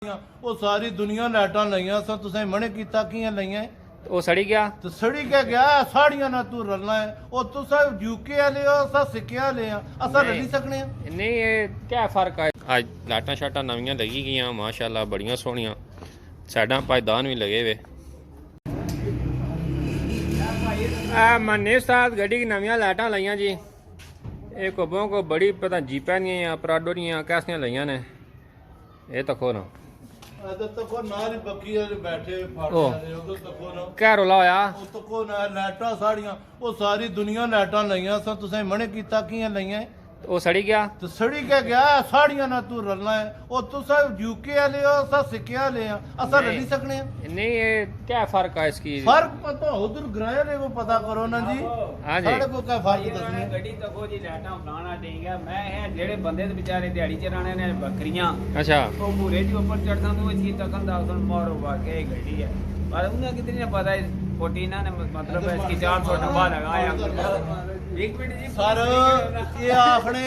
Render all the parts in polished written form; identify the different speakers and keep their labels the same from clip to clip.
Speaker 1: ਸਾੜੀਆਂ ਉਹ ਸਾਰੀ ਦੁਨੀਆ ਲਾਈਟਾਂ ਲਈਆਂ ਸੋ ਤੁਸੀਂ ਮਣੇ ਕੀਤਾ ਕੀਆਂ ਲਈਆਂ
Speaker 2: ਉਹ ਸੜੀ ਗਿਆ
Speaker 1: ਤੇ ਸੜੀ ਕੇ ਗਿਆ ਸਾੜੀਆਂ ਨਾਲ ਤੂੰ ਰਲਣਾ ਹੈ ਉਹ ਤੁਸੀਂ ਯੂਕੇ ਵਾਲੇ ਹੋ ਅਸਾਂ ਸਿੱਕਿਆ ਵਾਲੇ ਆ ਅਸਾਂ ਰਲੀ ਸਕਣੇ ਆ
Speaker 2: ਨਹੀਂ ਇਹ ਕੀ ਫਰਕ ਹੈ ਅੱਜ ਲਾਟਾਂ ਸ਼ਾਟਾਂ ਨਵੀਆਂ ਲੱਗੀ ਗਈਆਂ ਮਾਸ਼ਾਅੱਲਾ ਬੜੀਆਂ ਸੋਹਣੀਆਂ ਸਾਡਾ ਪਾਇਦਾਨ ਵੀ ਲਗੇ ਵੇ ਆ ਮਨੇ ਸਾਥ ਗੱਡੀ की नवियां लाइटां लाइयां जी ਇਹ ਕੋਬੋਂ ਕੋ ਬੜੀ ਪਤਾ ਜੀਪਾਂ ਦੀਆਂ ਪਰਾਡੋ ਦੀਆਂ ਕੈਸੀਆਂ ਲਈਆਂ ਨੇ ਇਹ ਤੱਕੋ ਨਾ
Speaker 1: ਅਦਰ ਤੱਕੋ ਨਾਲ ਹੀ ਬੱਕੀ ਵਾਲੇ ਬੈਠੇ ਫਾੜੇ ਵਾਲੇ ਉਦੋਂ ਤੱਕੋ ਨਾ
Speaker 2: ਕਿਆ ਰੋਲਾ ਹੋਇਆ
Speaker 1: ਉਹ ਤੱਕੋ ਨਾ ਲਾਈਟਾਂ ਸਾੜੀਆਂ ਉਹ ਸਾਰੀ ਦੁਨੀਆ ਲਾਈਟਾਂ ਲਈਆਂ ਸੋ ਤੁਸੀਂ ਮਣੇ ਕੀਤਾ ਕੀਆਂ ਲਈਆਂ
Speaker 2: ਉਹ ਸੜੀ ਗਿਆ
Speaker 1: ਤੇ ਸੜੀ ਕੇ ਗਿਆ ਸਾੜੀਆਂ ਨਾਲ ਤੂੰ ਰਲਣਾ ਹੈ ਉਹ ਤੁਸੀਂ ਯੂਕੇ ਵਾਲੇ ਹੋ ਅਸਾਂ ਸਿੱਕਿਆ ਵਾਲੇ ਆ ਅਸਾਂ ਰਲੀ ਸਕਣੇ ਆ
Speaker 2: नहीं ये क्या फर्क है इसकी
Speaker 1: फर्क पता उधर ग्राहक को पता करो ना जी
Speaker 2: हाँ जी
Speaker 1: साढ़े को क्या फर्क दसने
Speaker 3: ਗੱਡੀ ਤੱਕੋ ਜੀ ਲਾਟਾਂ ਫਲਾਣਾ ਡੇਂਗਾ ਮੈਂ ਇਹ ਜਿਹੜੇ ਬੰਦੇ ਤੇ ਵਿਚਾਰੇ ਦਿਹਾੜੀ ਚ ਰਾਣੇ ਨੇ ਬੱਕਰੀਆਂ
Speaker 2: अच्छा
Speaker 3: ਉਹ ਮੂਰੇ ਦੀ ਉੱਪਰ ਚੜਦਾ ਤੋਂ ਅਸੀਂ ਤੱਕਨ ਦਾ ਉਸਨ ਮਾਰੋ ਵਾਕੇ ਗੱਡੀ ਹੈ ਪਰ ਉਹਨਾਂ ਕਿਤਨੀ ਨੇ ਪਤਾ ਹੈ ਕੋਟੀ ਨਾ ਨੇ मतलब है इसकी 400 डब्बा लगाया एक मिनट जी
Speaker 1: सर ये आखने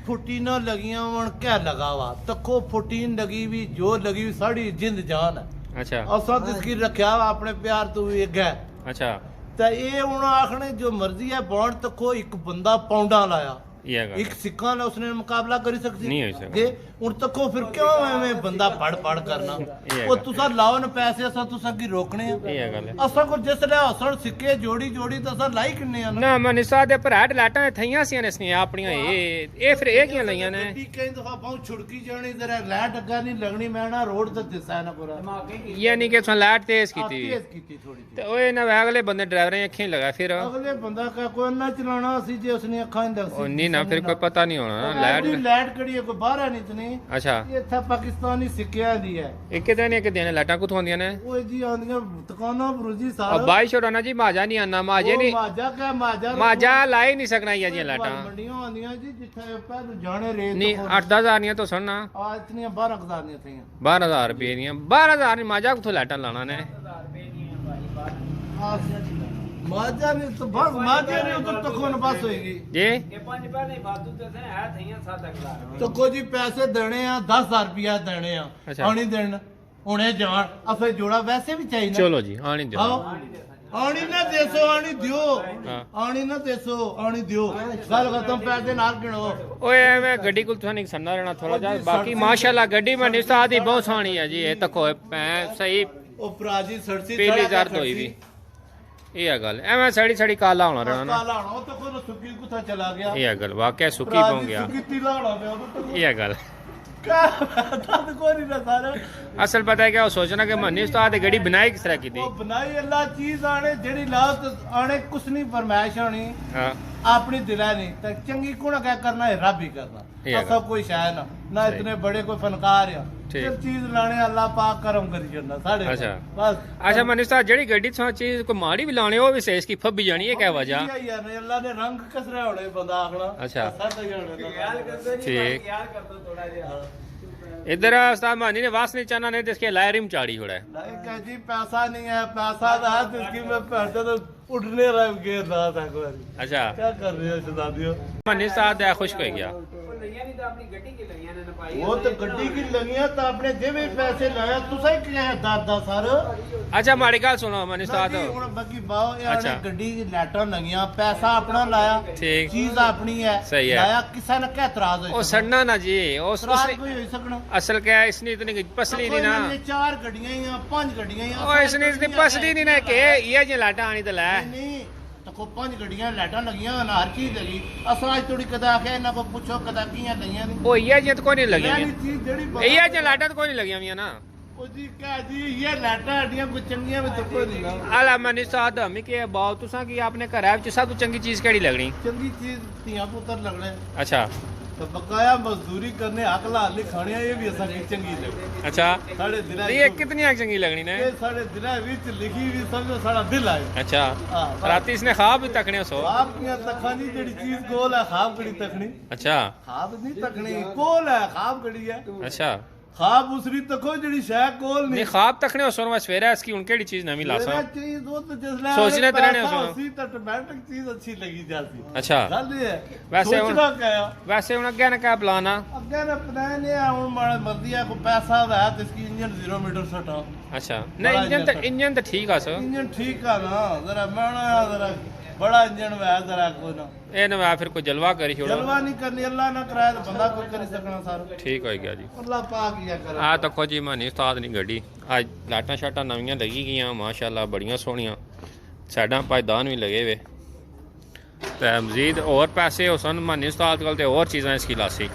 Speaker 1: फुटी न लगियां वण क्या लगा हुआ तको फुटीन लगी भी जो लगी हुई साड़ी जिंद जान है
Speaker 2: अच्छा
Speaker 1: असा इसकी रखा अपने प्यार तू एक है
Speaker 2: अच्छा
Speaker 1: ते ये हुन आखने जो मर्जी है बॉन्ड तको एक बंदा पौंडा लाया
Speaker 2: ये
Speaker 1: एक सिक्का ने उसने मुकाबला करी सकती
Speaker 2: नहीं हो सकता।
Speaker 1: जे उन तको फिर क्यों एवें बंदा पढ़ करना
Speaker 2: ये
Speaker 1: वो तुसा लाओ न पैसे असा तुसा की रोकने
Speaker 2: ये गल है
Speaker 1: असा को जिसले हसन सिक्के जोड़ी तो असा लाई किन्ने आ
Speaker 2: ना मैं निसा दे पर हेड लाटां थईयां सी ने इसने अपनियां ये फिर ये कियां लईयां ने
Speaker 1: ਗੱਡੀ ਕਈ ਦਫਾ ਬਹੁਤ ਛੁੜਕੀ ਜਾਣੀ ਜ਼ਰਾ ਲਾਈਟ ਅੱਗਾ ਨਹੀਂ ਲੱਗਣੀ ਮੈਂ ਨਾ ਰੋਡ ਤੇ ਦਿਸਾ ਨਾ ਪੂਰਾ
Speaker 2: यानी कि उसने लाइट तेज की थी
Speaker 1: ਤੇਜ਼ ਕੀਤੀ ਥੋੜੀ
Speaker 2: ਤੇ ਓਏ ਨਾ ਅਗਲੇ ਬੰਦੇ ਡਰਾਈਵਰਾਂ ਅੱਖੀਂ ਲਗਾ ਫਿਰ
Speaker 1: ਅਗਲੇ ਬੰਦਾ ਕਾ ਕੋਈ ਨਾ ਚਲਾਣਾ ਸੀ ਜੇ ਉਸਨੇ ਅੱਖਾਂ ਨਹੀਂ
Speaker 2: ਉਹ
Speaker 1: ਦਸੀ
Speaker 2: ਨਹੀਂ ਨਾ ਫਿਰ ਕੋਈ ਪਤਾ ਨਹੀਂ ਹੋਣਾ
Speaker 1: ਲਾਈਟ
Speaker 2: ਲਾਈਟ
Speaker 1: ਲਾਈਟ ਕਿਹੜੀ ਹੈ ਕੋਈ ਬਾਹਰ ਨਹੀਂ ਤਨੇ
Speaker 2: ਅੱਛਾ
Speaker 1: ਇਹ ਇੱਥੇ ਪਾਕਿਸਤਾਨੀ ਸਿੱਕਿਆ ਦੀ ਹੈ
Speaker 2: ਇਹ ਕਿਤੇ ਨੇ ਕਿਤੇ ਨੇ ਲਾਟਾਂ ਕਿੱਥੋਂ ਆਉਂਦੀਆਂ ਨੇ
Speaker 1: ਉਹ ਜੀ ਆਉਂਦੀਆਂ ਦੁਕਾਨਾਂ ਬਰੂਜੀ
Speaker 2: और
Speaker 1: ਸਾਰਾ
Speaker 2: बाई छोड़ो ना जी माजा नहीं आना माजे नहीं
Speaker 1: ਮਾਜਾ ਕਾ ਮਾਜਾ
Speaker 2: माजा ला ही नहीं सकना ये जी लाटा
Speaker 1: ਮੰਡੀਆਂ ਆਉਂਦੀਆਂ ਜੀ ਜਿੱਥੇ ਪਹਿਲ ਜਾਣੇ ਰੇਤ
Speaker 2: नहीं 8-10 हज़ार नहीं तो सुनना
Speaker 1: ਆ ਇਤਨੀਆਂ 12000 ਦੀਆਂ ਥੀਆਂ
Speaker 2: 12,000 रुपये दी 12,000 नहीं माजा कितों लाटा लाना ने
Speaker 1: ਮਾਜਾ ਨਹੀਂ ਤਾਂ ਬਸ ਮਾਜਾ ਨਹੀਂ ਉਧਰ ਤੱਕ ਹੁਣ ਬਸ ਹੋਏਗੀ
Speaker 2: जी
Speaker 3: ਇਹ ਪੰਜ ਪੈਰ ਨਹੀਂ ਫਾਲਤੂ ਤੇ ਹੈ ਥਈਆਂ 7 ਲੱਖ
Speaker 1: ਤਾਂ ਕੋਈ ਪੈਸੇ ਦੇਣੇ ਆ 10000 ਰੁਪਿਆ ਦੇਣੇ ਆ
Speaker 2: ਅੱਛਾ।
Speaker 1: ਆਣੀ ਦੇਣ ਹੁਣੇ ਜਾਣ ਆ ਫਿਰ ਜੋੜਾ ਵੈਸੇ ਵੀ ਚਾਹੀਦਾ
Speaker 2: चलो जी आनी दो
Speaker 1: ਆਓ ਆਣੀ ਨਾ ਦੇਸੋ ਆਣੀ ਦਿਓ
Speaker 2: हाँ
Speaker 1: ਆਣੀ ਨਾ ਦੇਸੋ ਆਣੀ ਦਿਓ ਗੱਲ ਖਤਮ ਪੈਸੇ ਨਾਲ ਗਿਣੋ
Speaker 2: ओए मैं गड्डी को थोड़ा नहीं सन्ना रहना थोड़ा जा बाकी माशाल्लाह गड्डी में निस्ता दी बहुत सोहनी है जी ये तक सही
Speaker 1: ਉਹ ਭਰਾਜੀ ਸੜਸੀ
Speaker 2: पीली जर्द होई भी ये गल एवं सड़ी सड़ी काला होना रहना ना
Speaker 1: ਕਾਲਾ ਹੋਣਾ ਉਹ ਤਾਂ ਕੋਈ ਸੁੱਕੀ ਕੁੱਤਾ ਚਲਾ ਗਿਆ
Speaker 2: ये गल वाकई सुखी पहुंच गया
Speaker 1: ਸੁੱਕੀ ਤੀਲਾ ਹੋਣਾ ਪਿਆ ਉਹ ਤਾਂ
Speaker 2: ये गल
Speaker 1: ਕਾ ਤਾਂ ਕੋਈ ਨਹੀਂ ਨਾ ਸਾਰਾ
Speaker 2: असल पता है क्या वो सोचना कि मनी उस्ताद गड्डी बनाई किस तरह की थी
Speaker 1: ਉਹ ਬਣਾਈ ਅੱਲਾ ਚੀਜ਼ ਆਣੇ ਜਿਹੜੀ ਲਾਤ ਆਣੇ ਕੁਛ ਨਹੀਂ ਫਰਮਾਇਸ਼ ਆਣੀ
Speaker 2: हाँ
Speaker 1: ਆਪਣੀ ਦਿਲਾ ਨਹੀਂ ਤਾਂ ਚੰਗੀ ਕੋਣਾ ਕਿਆ ਕਰਨਾ ਹੈ ਰੱਬ ਹੀ ਕਰਨਾ
Speaker 2: ਇਹ ਹੈਗਾ।
Speaker 1: ਸਭ ਕੋਈ ਸ਼ਾਇਦ ਨਾ
Speaker 2: ਸਹੀ।
Speaker 1: ਇਤਨੇ ਬੜੇ ਕੋਈ ਫਨਕਾਰ ਆ
Speaker 2: ਠੀਕ।
Speaker 1: ਸਿਰ ਚੀਜ਼ ਲਾਣੇ ਅੱਲਾ ਪਾਕ ਕਰਮ ਕਰੀ ਜਾਂਦਾ ਸਾਡੇ ਕੋਲ।
Speaker 2: ਅੱਛਾ।
Speaker 1: ਬਸ
Speaker 2: अच्छा मनी उस्ताद जड़ी गड्डी तो चीज को माड़ी भी लाने वो भी सही इसकी फब्बी जानी है क्या वजह
Speaker 1: ਵਧੀਆ ਯਾਰ ਅੱਲਾ ਨੇ ਰੰਗ ਕਸਰੇ ਹੋਣੇ ਬੰਦਾ ਆਖਣਾ
Speaker 2: ਅੱਛਾ।
Speaker 1: ਸਾਡਾ ਹੀ ਹੋਣਾ
Speaker 3: ਖਿਆਲ ਕਰਦੋ ਜੀ
Speaker 2: ਠੀਕ।
Speaker 3: ਖਿਆਲ ਕਰਦੋ ਥੋੜਾ ਜਿਹਾ
Speaker 2: इधर उस्ताद मानी ने वास नहीं चाहना नहीं तो इसके लायरिम चाड़ी छोड़ा है
Speaker 1: नहीं कह जी पैसा नहीं है पैसा था तो इसकी मैं पैसे तो उठने रह गया रहा था कोई
Speaker 2: अच्छा
Speaker 1: क्या कर रहे हो शहजादियों
Speaker 2: मनी उस्ताद खुश हो गया
Speaker 3: ਉਹ ਲਈਆਂ ਨਹੀਂ ਤਾਂ ਆਪਣੀ ਗੱਡੀ ਕੀ ਲਈਆਂ ਨੇ ਨਪਾਈ
Speaker 1: वो तो गड्डी की लगियां तो आपने जेबे पैसे लाया तुसा ही क्या है दादा सर
Speaker 2: अच्छा माड़ी गल सुनो मनी उस्ताद
Speaker 1: ਹੁਣ ਬਾਕੀ ਬਾਓ ਇਹ
Speaker 2: ਅੱਛਾ।
Speaker 1: ਗੱਡੀ ਦੀ ਲਾਈਟਾਂ ਲੱਗੀਆਂ ਪੈਸਾ ਆਪਣਾ ਲਾਇਆ
Speaker 2: ਠੀਕ।
Speaker 1: ਚੀਜ਼ ਆਪਣੀ ਹੈ
Speaker 2: ਸਹੀ ਹੈ।
Speaker 1: ਲਾਇਆ ਕਿਸੇ ਨੇ ਕਿਆ ਇਤਰਾਜ਼
Speaker 2: ओ
Speaker 1: ਹੋਈ
Speaker 2: सड़ना ना जी
Speaker 1: ਇਤਰਾਜ਼ ਕੋਈ ਹੋਈ ਸਕਣਾ
Speaker 2: असल क्या है इसने इतनी पसली नहीं ना
Speaker 1: ਕੋਈ ਚਾਰ ਗੱਡੀਆਂ ਹੀ ਆ ਪੰਜ ਗੱਡੀਆਂ ਹੀ ਆ
Speaker 2: ओ इसने इतनी पसली नहीं ना कि ये जी लाटा आनी तो लै
Speaker 1: ਨਹੀਂ ਤਾਂ ਕੋ ਪੰਜ ਗੱਡੀਆਂ ਲਾਈਟਾਂ ਲੱਗੀਆਂ ਨਾ ਹਰ ਚੀਜ਼ ਲੱਗੀ ਅਸਾਂ ਅੱਜ ਥੋੜੀ ਕਦਾ ਆਖਿਆ ਇਹਨਾਂ ਕੋ ਪੁੱਛੋ ਕਦਾ ਕੀਆਂ ਲਈਆਂ ਨੇ
Speaker 2: ओ ये जी तो कोई नहीं लगी
Speaker 1: ਯਾਨੀ ਚੀਜ਼ ਜਿਹੜੀ
Speaker 2: ये जी लाटा तो कोई नहीं लगी हुई ना
Speaker 1: ਉਹ ਜੀ ਕਹ ਜੀ ਇਹ ਲਾਈਟਾਂ ਹੱਡੀਆਂ ਕੋਈ ਚੰਗੀਆਂ ਵੀ ਤਾਂ ਕੋਈ ਨਹੀਂ ਨਾ
Speaker 2: आला मनी उस्ताद हमें के बाव तुसा की आपने घर है सब तो चंगी चीज केड़ी लगनी
Speaker 1: ਚੰਗੀ ਚੀਜ਼ ਧੀਆਂ ਪੁੱਤਰ ਲੱਗਣੇ
Speaker 2: अच्छा
Speaker 1: ਤੇ ਬਕਾਇਆ ਮਜ਼ਦੂਰੀ ਕਰਨੇ ਹੱਕ ਲਾਲ ਲਈ ਖਾਣੇ ਇਹ ਵੀ ਅਸਾਂ ਕੀ ਚੰਗੀ ਲੱਗੇ
Speaker 2: अच्छा
Speaker 1: ਸਾਡੇ ਦਿਲਾਂ
Speaker 2: ये कितनी आग चंगी लगनी ने
Speaker 1: ਇਹ ਸਾਡੇ ਦਿਲਾਂ ਵਿੱਚ ਲਿਖੀ ਵੀ ਸਮਝੋ ਸਾਡਾ ਦਿਲ ਆਏ
Speaker 2: अच्छा
Speaker 1: ਹਾਂ
Speaker 2: राती इसने ख्वाब भी तकने सो
Speaker 1: ਖਾਬ ਦੀਆਂ ਤੱਖਾਂ ਦੀ ਜਿਹੜੀ ਚੀਜ਼ ਕੋਲ ਹੈ ਖਾਬ ਕਿਹੜੀ ਤੱਕਣੀ
Speaker 2: अच्छा
Speaker 1: ਖਾਬ ਨਹੀਂ ਤੱਕਣੀ ਕੋਲ ਹੈ ਖਾਬ ਕਿਹੜੀ ਹੈ
Speaker 2: अच्छा
Speaker 1: ਖਾਬ ਉਸਰੀ ਤੱਕੋ ਜਿਹੜੀ ਸ਼ੈ ਕੋਲ
Speaker 2: ਨਹੀਂ
Speaker 1: ਨਹੀਂ
Speaker 2: ਖਾਬ ਤੱਕਣੇ ਉਸ ਨੂੰ ਸਵੇਰੇ ਇਸ ਕੀ ਹੁਣ ਕਿਹੜੀ ਚੀਜ਼ ਨਵੀਂ ਲਾਸਾਂ
Speaker 1: ਮੇਰਾ ਚੀਜ਼ ਉਹ ਤਾਂ ਜਿਸਲੇ
Speaker 2: ਸੋਚਨੇ ਤੇ ਰਹਿਣੇ ਉਸ ਨੂੰ।
Speaker 1: ਉਸੀ ਤਾਂ ਆਟੋਮੈਟਿਕ ਚੀਜ਼ ਅੱਛੀ ਲੱਗੀ ਜਾਂਦੀ
Speaker 2: ਅੱਛਾ
Speaker 1: ਗੱਲ ਇਹ ਹੈ
Speaker 2: ਵੈਸੇ ਹੁਣ-
Speaker 1: ਸੋਚਣਾ ਕਿਆ
Speaker 2: ਵੈਸੇ ਹੁਣ ਅੱਗੇ ਨਾ ਕਿਆ ਪਲਾਨ ਆ
Speaker 1: ਅੱਗੇ ਨਾ ਪਲਾਨ ਇਹ ਆ ਹੁਣ ਮਾੜਾ ਮਰਦੀ ਆ ਕੋ ਪੈਸਾ ਹੈ ਤੇ ਇਸकी ਇੰਜਨ 0 मीटर ਸਟਾ
Speaker 2: ਅੱਛਾ ਨਹੀਂ ਇੰਜਨ ਤਾਂ ਠੀਕ ਆ ਸਰ
Speaker 1: ਇੰਜਨ ਠੀਕ ਆ ਨਾ ਜ਼ਰਾ ਮਾਣਾ ਜ਼ਰਾ ਬੜਾ ਇੰਜਨ ਹੈ ਜ਼ਰਾ ਕੋਈ ਨਾ
Speaker 2: ਇਹ ਨਾ ਮੈਂ ਫਿਰ ਕੋਈ ਜਲਵਾ ਕਰੀ ਛੋੜੋ
Speaker 1: ਜਲਵਾ ਨਹੀਂ ਕਰਨੀ ਅੱਲਾ ਨਾ ਕਰਾਇਆ ਤਾਂ ਬੰਦਾ ਕੋਈ ਕਰ ਸਕਣਾ ਸਾਰਾ
Speaker 2: ਠੀਕ ਹੋ ਗਿਆ ਜੀ
Speaker 1: ਅੱਲਾ ਪਾਕ ਹੀ ਕਰ
Speaker 2: ਆ ਤੱਕੋ ਜੀ ਮਾਨੀ ਉਸਤਾਦ ਨਹੀਂ ਗੱਡੀ ਅੱਜ ਲਾਟਾਂ ਸ਼ਾਟਾਂ ਨਵੀਆਂ ਲੱਗੀ ਗਈਆਂ ਮਾਸ਼ਾਅੱਲਾ ਬੜੀਆਂ ਸੋਹਣੀਆਂ ਸਾਈਡਾਂ ਪਾਇਦਾਨ ਵੀ ਲਗੇ ਵੇ ਤੇ ਮਜ਼ੀਦ ਹੋਰ ਪੈਸੇ ਹੋ ਸਨ ਮਾਨੀ ਉਸਤਾਦ ਕੋਲ ਤੇ ਹੋਰ ਚੀਜ਼ਾਂ ਇਸ ਕੀ ਲਾਸੀ